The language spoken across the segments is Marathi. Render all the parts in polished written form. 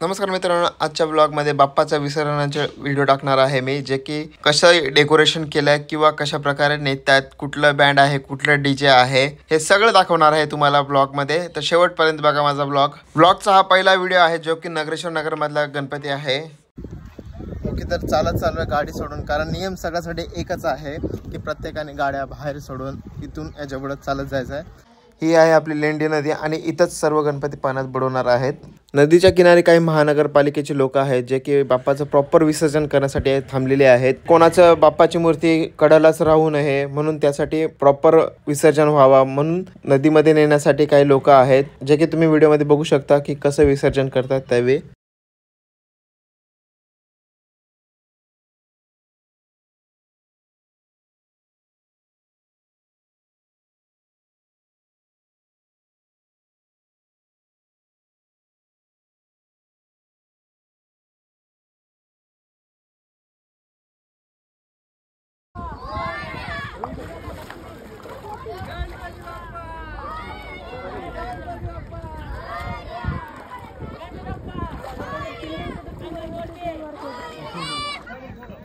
नमस्कार मित्रांनो, आजच्या ब्लॉगमध्ये बाप्पाच्या विसर्जनाचे व्हिडिओ टाकणार आहे मी, जे की कसं डेकोरेशन केलंय किंवा कशा प्रकारे नेतात, कुठलं बँड आहे, कुठलं डीजे आहे, हे सगळं दाखवणार आहे तुम्हाला ब्लॉगमध्ये. तर शेवटपर्यंत बघा माझा ब्लॉगचा हा पहिला व्हिडिओ आहे, जो की नगरेश्वर नगर मधला गणपती आहे. ओके, तर चालत चालू आहे गाडी सोडून, कारण नियम सगळ्यासाठी एकच आहे की प्रत्येकाने गाड्या बाहेर सोडून इथून याच्या पुढे चालत जायचं आहे. ही आहे आपली लेंडी नदी आणि इथंच सर्व गणपती पाण्यात बुडवणार आहेत. नदीच्या किनारी काही महानगरपालिकेचे लोक आहेत, जे की बाप्पाचं प्रॉपर विसर्जन करण्यासाठी थांबलेले आहेत. कोणाचं बाप्पाची मूर्ती कडेलाच राहू नये म्हणून त्यासाठी प्रॉपर विसर्जन व्हावा म्हणून नदीमध्ये नेण्यासाठी काही लोक आहेत, जे की तुम्ही व्हिडिओमध्ये बघू शकता की कसं विसर्जन करतात त्यावेळी.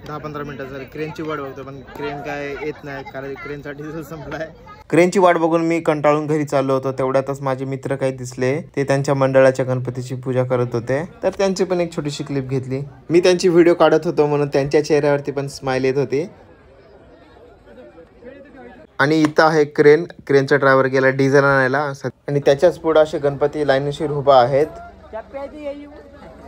दहा 15 मिनिटं झाली क्रेनची वाट बघतो, पण क्रेन काय येत नाही, कारण क्रेनचा डिझेल संपलाय. क्रेनची वाट बघून मी कंटाळून घरी चाललो होतो. तेवढ्यातच माझे मित्र काही दिसले, ते त्यांच्या मंडळाच्या गणपतीची पूजा करत होते. तर त्यांची पण एक छोटीशी क्लिप घेतली. मी त्यांची व्हिडिओ काढत होतो म्हणून त्यांच्या चेहऱ्यावरती पण स्माइल येत होती. आणि इथं आहे क्रेनचा ड्रायव्हर गेला डिझेल आणायला आणि त्याच्याच पुढे असे गणपती लाईनशीर उभा आहेत.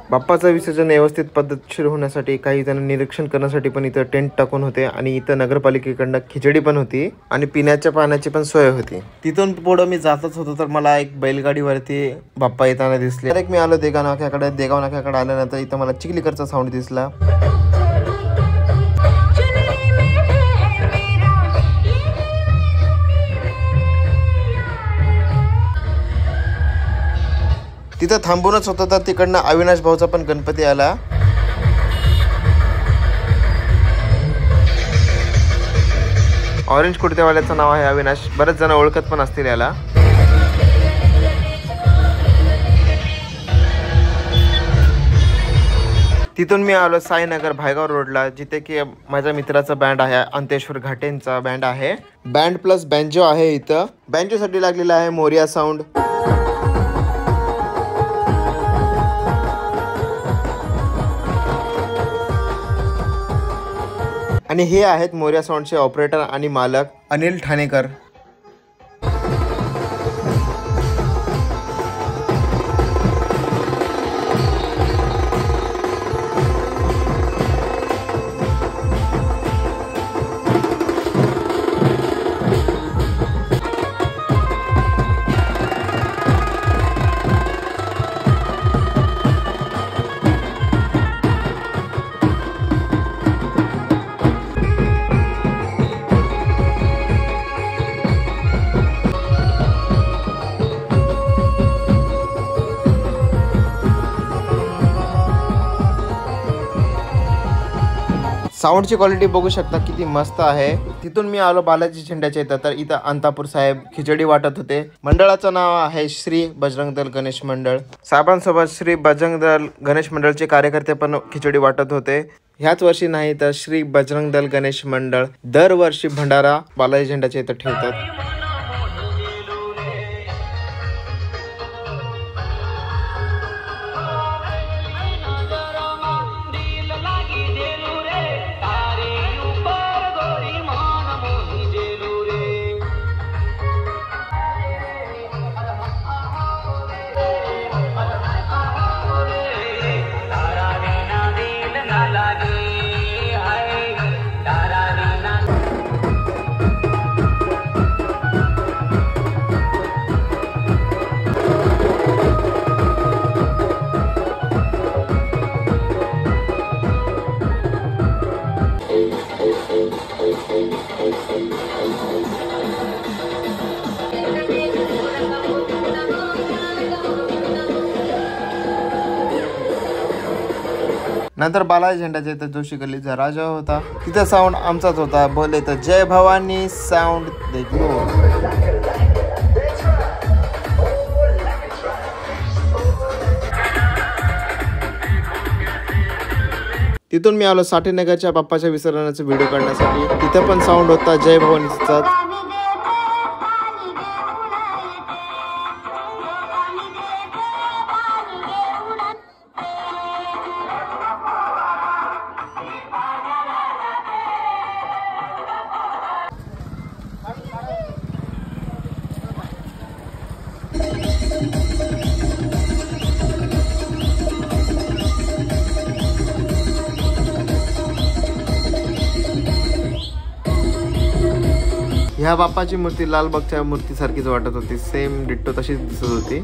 बाप्पाचं विसर्जन व्यवस्थित पद्धतशीर होण्यासाठी काही जण निरीक्षण करण्यासाठी पण इथं टेंट टाकून होते आणि इथं नगरपालिकेकडनं खिचडी पण होती आणि पिण्याच्या पाण्याची पण सोय होती. तिथून पुढं मी जातच होतो तर मला एक बैलगाडीवरती बाप्पा येताना दिसले. तर मी आलो देगाव नाक्याकडे आल्यानंतर इथं मला चिखलीकरचा साऊंड दिसला. तिथं थांबूनच होतं तर तिकडनं अविनाश भाऊचा पण गणपती आला. ऑरेंज कुर्त्यावाल्याचं नाव आहे अविनाश, बरेच जण ओळखत पण असतील याला. तिथून मी आलो साईनगर भायगाव रोडला, जिथे की माझ्या मित्राचा बँड आहे, अंतेश्वर घाटेंचा बँड आहे. बँड प्लस बँजो आहे. इथं बँजोसाठी लागलेला आहे मोरिया साऊंड. आणि हे आहेत मोरिया साऊंडचे ऑपरेटर आणि मालक अनिल ठाणेकर. साऊंडची क्वालिटी बघू शकता किती मस्त आहे. तिथून मी आलो बालाजी झेंड्याच्या इथं, तर इथं अंतापूर साहेब खिचडी वाटत होते. मंडळाचं नाव आहे श्री बजरंग दल गणेश मंडळ. साहेबांसोबत श्री बजरंग दल गणेश मंडळचे कार्यकर्ते पण खिचडी वाटत होते. ह्याच वर्षी नाही तर श्री बजरंग दल गणेश मंडळ दरवर्षी भंडारा बालाजी झेंड्याच्या इथं ठेवतात. नंतर बालाजी झेंड्याच्या इथं जोशी गल्लीचा राजा होता, तिथं साऊंड आमचाच होता. बोले तर जय भवानी साऊंड देखो. तिथून मी आलो साठेनगरच्या बाप्पाच्या विसर्जनाचा व्हिडिओ काढण्यासाठी. तिथं पण साऊंड होता जय भवानीचा. ह्या बाप्पाची मूर्ती लालबागच्या मूर्तीसारखीच वाटत होती. सेम डिट्टो तशीच दिसत होती.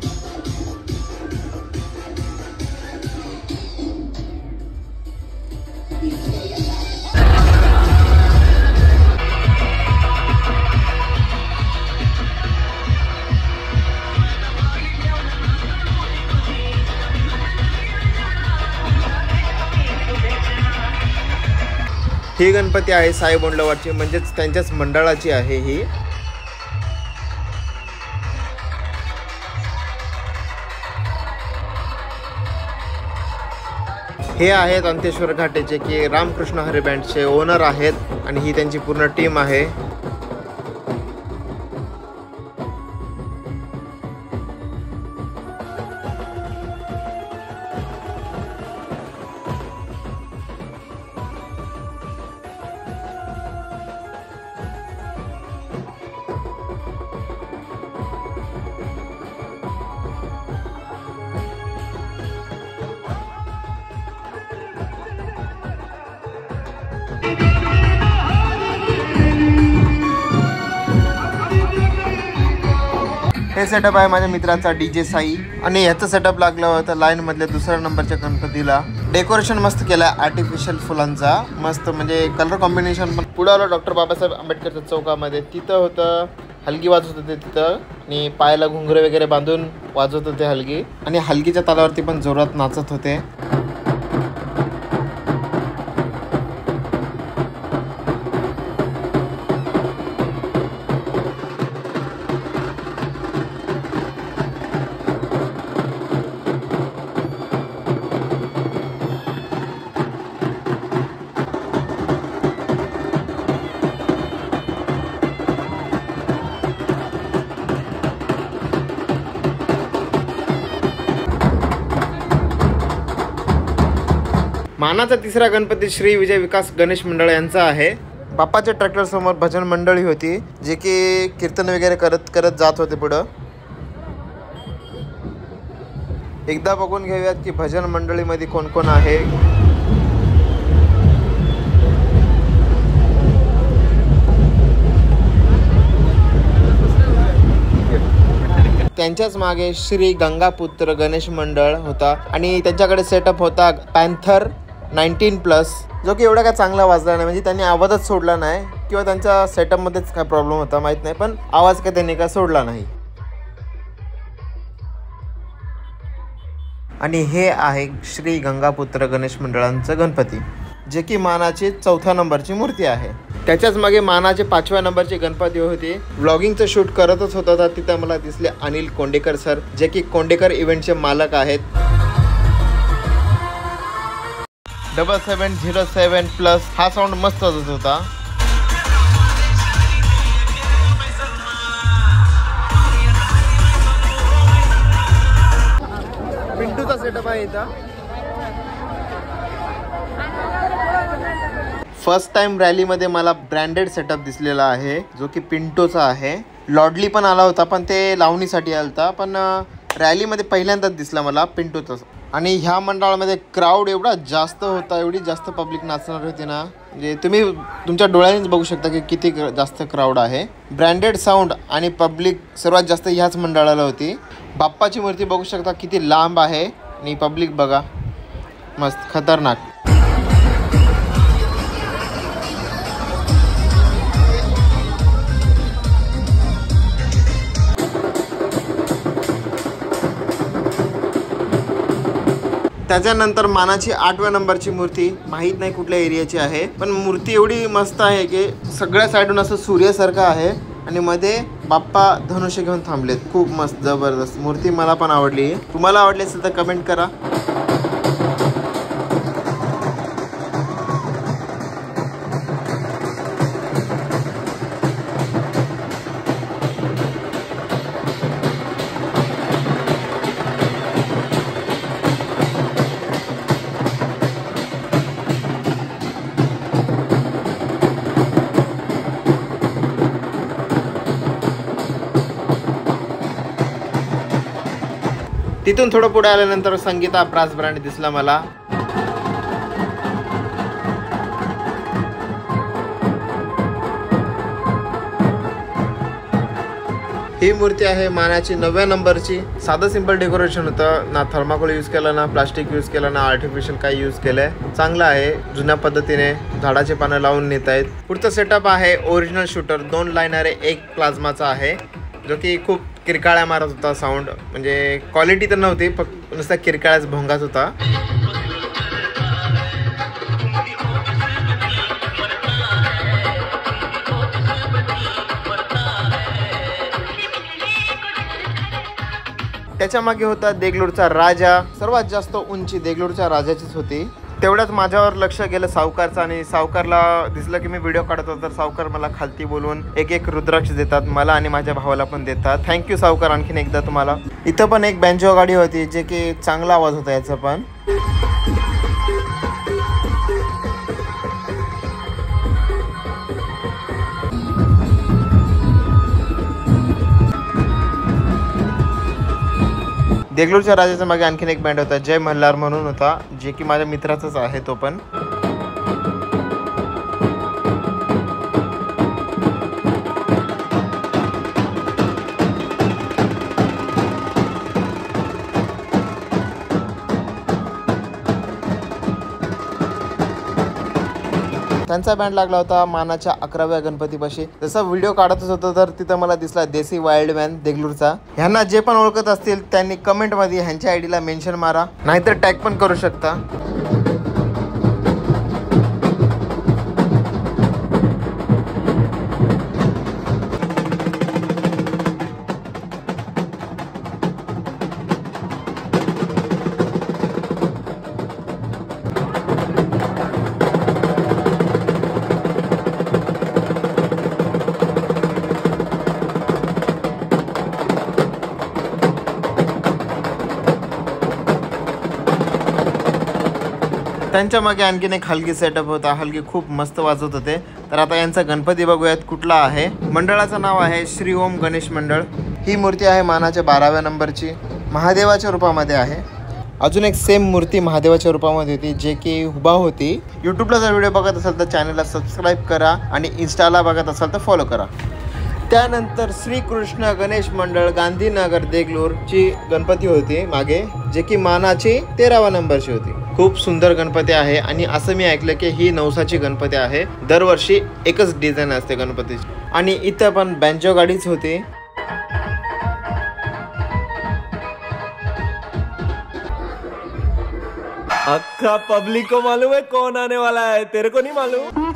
ही गणपती आहे साई बोंडलवाडची, म्हणजेच त्यांच्याच मंडळाची आहे ही. हे आहेत अंतेश्वर घाटेचे की रामकृष्ण हरी बँडचे ओनर आहेत आणि ही त्यांची पूर्ण टीम आहे. हे सेटअप आहे माझ्या मित्राचा डीजे साई आणि ह्याचं सेटअप लागलं होतं लाईन मधल्या दुसऱ्या नंबरच्या गणपतीला. डेकोरेशन मस्त केलं आर्टिफिशियल फुलांचा, मस्त म्हणजे कलर कॉम्बिनेशन. पण पुढे आलो डॉक्टर बाबासाहेब आंबेडकरच्या चौकामध्ये. तिथं होतं हलगी वाजवत होते तिथं आणि पायाला घुंगरे वगैरे बांधून वाजवत होते हलगी आणि हलगीच्या तालावरती पण जोरात नाचत होते. मानाचा तिसरा गणपती श्री विजय विकास गणेश मंडळ यांचा आहे. बाप्पाच्या ट्रॅक्टर समोर भजन मंडळी होती जे की कीर्तन वगैरे करत करत जात होते पुढं. एकदा बघून घेऊयात की भजन मंडळीमध्ये कोण कोण आहे. त्यांच्याच मागे श्री गंगापुत्र गणेश मंडळ होता आणि त्यांच्याकडे सेटअप होता पॅन्थर 19+, जो की एवढा काय चांगला वाजला नाही. म्हणजे त्यांनी आवाजच सोडला नाही किंवा त्यांच्या सेटअपमध्येच काय प्रॉब्लेम होता माहीत नाही, पण आवाज काय त्यांनी काय सोडला नाही. आणि हे आहे श्री गंगापुत्र गणेश मंडळांचं गणपती, जे की मानाची 4थ्या नंबरची मूर्ती आहे. त्याच्याच मागे मानाचे 5व्या नंबरची गणपती होती. व्लॉगिंगचं शूट करतच होता तर तिथं मला दिसले अनिल कोंडेकर सर, जे की कोंडेकर इव्हेंटचे मालक आहेत. 7707+ हा साऊंड मस्त वाजत होता. पिंटूचा सेटअप आहे इथं. फर्स्ट टाइम रॅलीमध्ये मला ब्रँडेड सेटअप दिसलेला आहे, जो की पिंटोचा आहे. लॉडली पण आला होता पण ते लावणीसाठी आला होता, पण रॅलीमध्ये पहिल्यांदाच दिसला मला पिंटोचा. आणि ह्या मंडळामध्ये क्राऊड एवढा जास्त होता, एवढी जास्त पब्लिक नाचणार होती ना, म्हणजे तुम्ही तुमच्या डोळ्यांनीच बघू शकता की किती जास्त क्राऊड आहे. ब्रँडेड साऊंड आणि पब्लिक सर्वात जास्त ह्याच मंडळाला होती. बाप्पाची मूर्ती बघू शकता किती लांब आहे आणि पब्लिक बघा मस्त खतरनाक. त्याच्यानंतर मानाची 8व्या नंबरची मूर्ती, माहीत नाही कुठल्या एरियाची आहे, पण मूर्ती एवढी मस्त आहे की सगळ्या साईडून असं सूर्यासारखं आहे आणि मध्ये बाप्पा धनुष्य घेऊन थांबलेत. खूप मस्त जबरदस्त मूर्ती, मला पण आवडली. तुम्हाला आवडली असेल तर कमेंट करा. तिथून थोडं पुढे आल्यानंतर संगीता ब्रास ब्रँड दिसला मला. ही मूर्ती आहे मानाची 9व्या नंबरची. साधं सिंपल डेकोरेशन होतं, ना थर्माकोल यूज केला, ना प्लास्टिक यूज केला, ना आर्टिफिशियल काही यूज केलंय. चांगलं आहे, जुन्या पद्धतीने झाडाचे पानं लावून नेत आहेत. पुढचा सेटअप आहे ओरिजिनल शूटर, 2 लायनर आहे, 1 प्लाझ्माचा आहे, जो की खूप किरकाळ्या मारत होता. साऊंड म्हणजे क्वालिटी तर नव्हती, फक्त नुसता किरकाळ्याच भोंगाच होता. त्याच्या मागे होता देगलूरचा राजा. सर्वात जास्त उंची देगलूरच्या राजाचीच होती. तेवढ्याच माझ्यावर लक्ष गेलं सावकारचं, आणि सावकारला दिसलं की मी व्हिडिओ काढत होतो, तर सावकार मला खालती बोलवून एक रुद्राक्ष देतात, मला आणि माझ्या भावाला पण देतात. थँक्यू सावकार आणखीन एकदा तुम्हाला. इथं पण एक बँजो गाडी होती, जे की चांगला आवाज होता याचा पण. देगलूरच्या राजाच्या मागे आणखीन एक बँड होता, जय मल्हार म्हणून होता, जे की माझ्या मित्राचाच आहे तो पण. त्यांचा बँड लागला होता मानाच्या 11व्या गणपतीपाशी. जसा व्हिडिओ काढतच होतो तर तिथं मला दिसला देसी वाईल्ड मॅन देगलूरचा. ह्यांना जे पण ओळखत असतील त्यांनी कमेंटमध्ये ह्यांच्या आयडीला मेन्शन मारा, नाहीतर टॅग पण करू शकता. त्यांच्या मागे आणखीन एक हलगी सेटअप होता, हलगी खूप मस्त वाजवत होते. तर आता यांचा गणपती बघूयात कुठला आहे. मंडळाचं नाव आहे श्री ओम गणेश मंडळ. ही मूर्ती आहे मानाच्या 12व्या नंबरची, महादेवाच्या रूपामध्ये आहे. अजून एक सेम मूर्ती महादेवाच्या रूपामध्ये होती, जे की हुबा होती. यूट्यूबला जर व्हिडिओ बघत असाल तर चॅनलला सबस्क्राईब करा, आणि इन्स्टाला बघत असाल तर फॉलो करा. त्यानंतर श्रीकृष्ण गणेश मंडळ गांधीनगर देगलूरची गणपती होती मागे, जे की मानाची 13व्या नंबरची होती. खूप सुंदर गणपती आहे, आणि असं मी ऐकलं की ही नवसाची गणपती आहे. दरवर्षी एकच डिझाईन असते गणपतीची. आणि इथं पण बँजो गाडीच होती. अक्का पब्लिक को मालूम है कौन आने वाला है, तेरे को नहीं मालूम?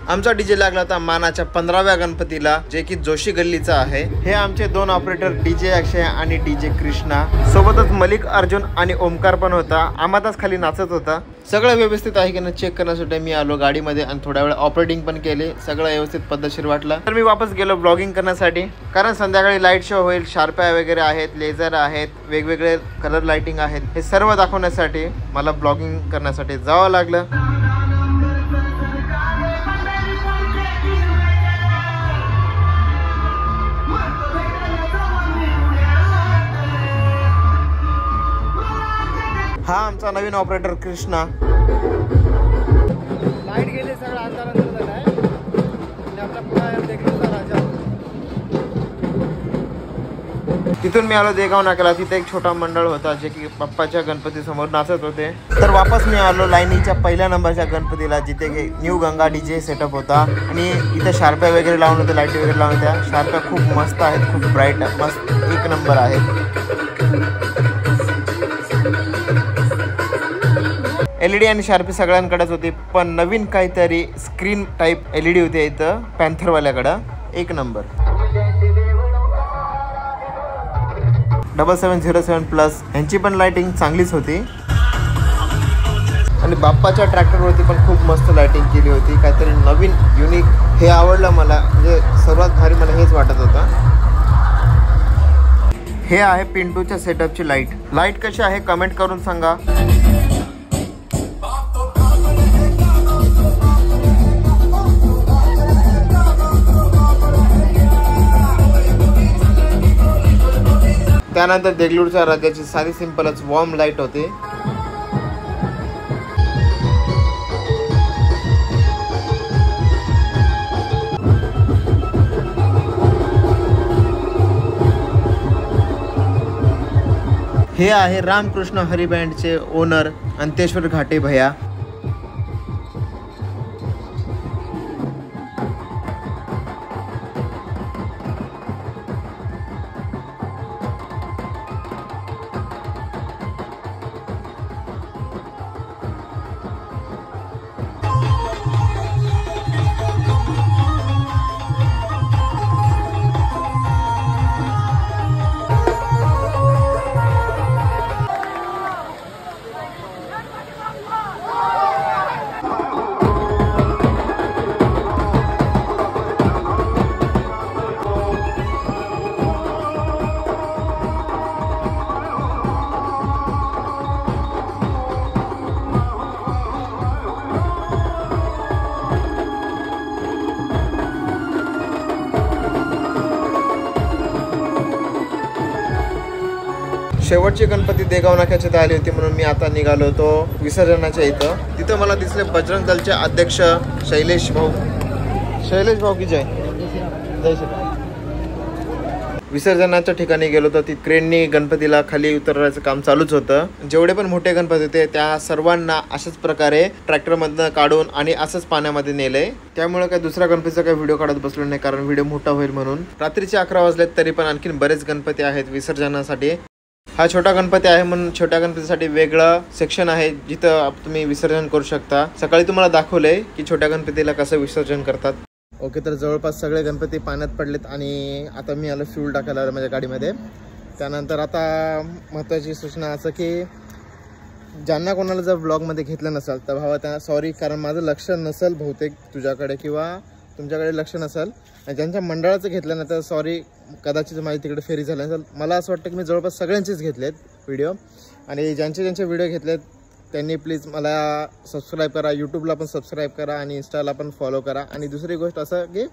आमचा डीजे लागला होता मानाच्या 15व्या गणपतीला, जे की जोशी गल्लीचा आहे. हे आमचे 2 ऑपरेटर डीजे अक्षय आणि डीजे कृष्णा. सोबतच मलिक अर्जुन आणि ओमकार पण होता. आम्हालाच खाली नाचत होता. सगळं व्यवस्थित आहे की नाही चेक करण्यासाठी मी आलो गाडीमध्ये, आणि थोड्या वेळ ऑपरेटिंग पण केली. सगळं व्यवस्थित पद्धतशीर वाटलं. तर मी वापस गेलो ब्लॉगिंग करण्यासाठी, कारण संध्याकाळी लाईट शो होईल. शार्प्या वगैरे आहेत, लेझर आहेत, वेगवेगळे कलर लाइटिंग आहेत. हे सर्व दाखवण्यासाठी मला ब्लॉगिंग करण्यासाठी जावं लागलं. हा आमचा नवीन ऑपरेटर कृष्णा. लाईट गेली, सगळं अंधार अंधार झालाय. आणि आपला पुन्हा देगलूरचा राजा. तिथून मी आलो देगाव नाक्याला. तिथे एक छोटा मंडळ होता, जे की बाप्पाच्या गणपती समोर नाचत होते. तर वापस मी आलो लाईनीच्या 1ल्या नंबरच्या गणपतीला, जिथे न्यू गंगा डीजे सेटअप होता. आणि इथे शार्प्या वगैरे लावून होते, लाईटी वगैरे लावून होत्या. शार्प्या खूप मस्त आहेत, खूप ब्राईट, मस्त 1 नंबर आहेत. LED आणि शार्पी सगळ्यांकडेच होती, पण नवीन काहीतरी स्क्रीन टाईप LED होते इथं पॅन्थरवाल्याकडं. 1 नंबर. 7707+ ह्यांची पण लाइटिंग चांगलीच होती. आणि बाप्पाच्या ट्रॅक्टरवरती पण खूप मस्त लाइटिंग केली होती, काहीतरी नवीन युनिक. हे आवडलं मला, म्हणजे सर्वात भारी मला हेच वाटत होतं. हे आहे पिंटूच्या सेटअपची लाईट कशी आहे कमेंट करून सांगा. त्यानंतर देगलूरच्या राजाची साधी सिंपलच वॉर्म लाईट होती. हे आहे रामकृष्ण हरी बँडचे ओनर अंतेश्वर घाटे भैया. शेवटची गणपती देगाव नाक्याची आली होती म्हणून मी आता निघालो होतो विसर्जनाच्या इथं. तिथं मला दिसले बजरंग दलचे अध्यक्ष शैलेश भाऊ की जय. विसर्जनाच्या ठिकाणी गेलो होतो. ती क्रेननी गणपतीला खाली उतरवायचं काम चालूच होतं. जेवढे पण मोठे गणपती होते त्या सर्वांना अशाच प्रकारे ट्रॅक्टरमधनं काढून आणि असंच पाण्यामध्ये नेलंय. त्यामुळे काय दुसऱ्या गणपतीचा काही व्हिडिओ काढत बसलो नाही कारण व्हिडिओ मोठा होईल म्हणून. रात्रीचे 11 वाजलेत तरी पण आणखीन बरेच गणपती आहेत विसर्जनासाठी. हा छोटा गणपती आहे म्हणून छोट्या गणपतीसाठी वेगळं सेक्शन आहे जिथं तुम्ही विसर्जन करू शकता. सकाळी तुम्हाला दाखवलंय की छोट्या गणपतीला कसं विसर्जन करतात. ओके, तर जवळपास सगळे गणपती पाण्यात पडलेत आणि आता मी आलो फ्यूल टाकायला माझ्या गाडीमध्ये. त्यानंतर आता महत्त्वाची सूचना असं की ज्यांना कोणाला जर ब्लॉगमध्ये घेतलं नसेल तर भावा त्यांना सॉरी, कारण माझं लक्ष नसेल बहुतेक तुझ्याकडे किंवा तुमच्याकडे लक्ष नसेल. ज्यांच्या मंडळाचं घेतलं नाही तर सॉरी, कदाचित माझी तिकडे फेरी झाली नसेल. मला असं वाटतं की मी जवळपास सगळ्यांचेच घेतलेत व्हिडिओ आणि ज्यांचे व्हिडिओ घेतलेत त्यांनी प्लीज मला सबस्क्राईब करा. यूट्यूबला पण सबस्क्राईब करा आणि इंस्टाला पण फॉलो करा. आणि दुसरी गोष्ट असं की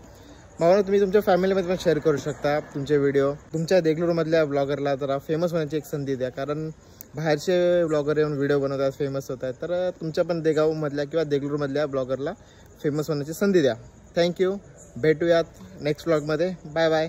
भावना तुम्ही तुमच्या फॅमिलीमध्ये पण शेअर करू शकता तुमचे व्हिडिओ. तुमच्या देगलूरमधल्या ब्लॉगरला जरा फेमस होण्याची एक संधी द्या, कारण बाहेरचे ब्लॉगर येऊन व्हिडिओ बनवतात, फेमस होत आहेत. तर तुमच्या पण देगावमधल्या किंवा देगलूरमधल्या ब्लॉगरला फेमस होण्याची संधी द्या. थँक्यू. भेटूयात नेक्स्ट ब्लॉगमध्ये. Bye bye.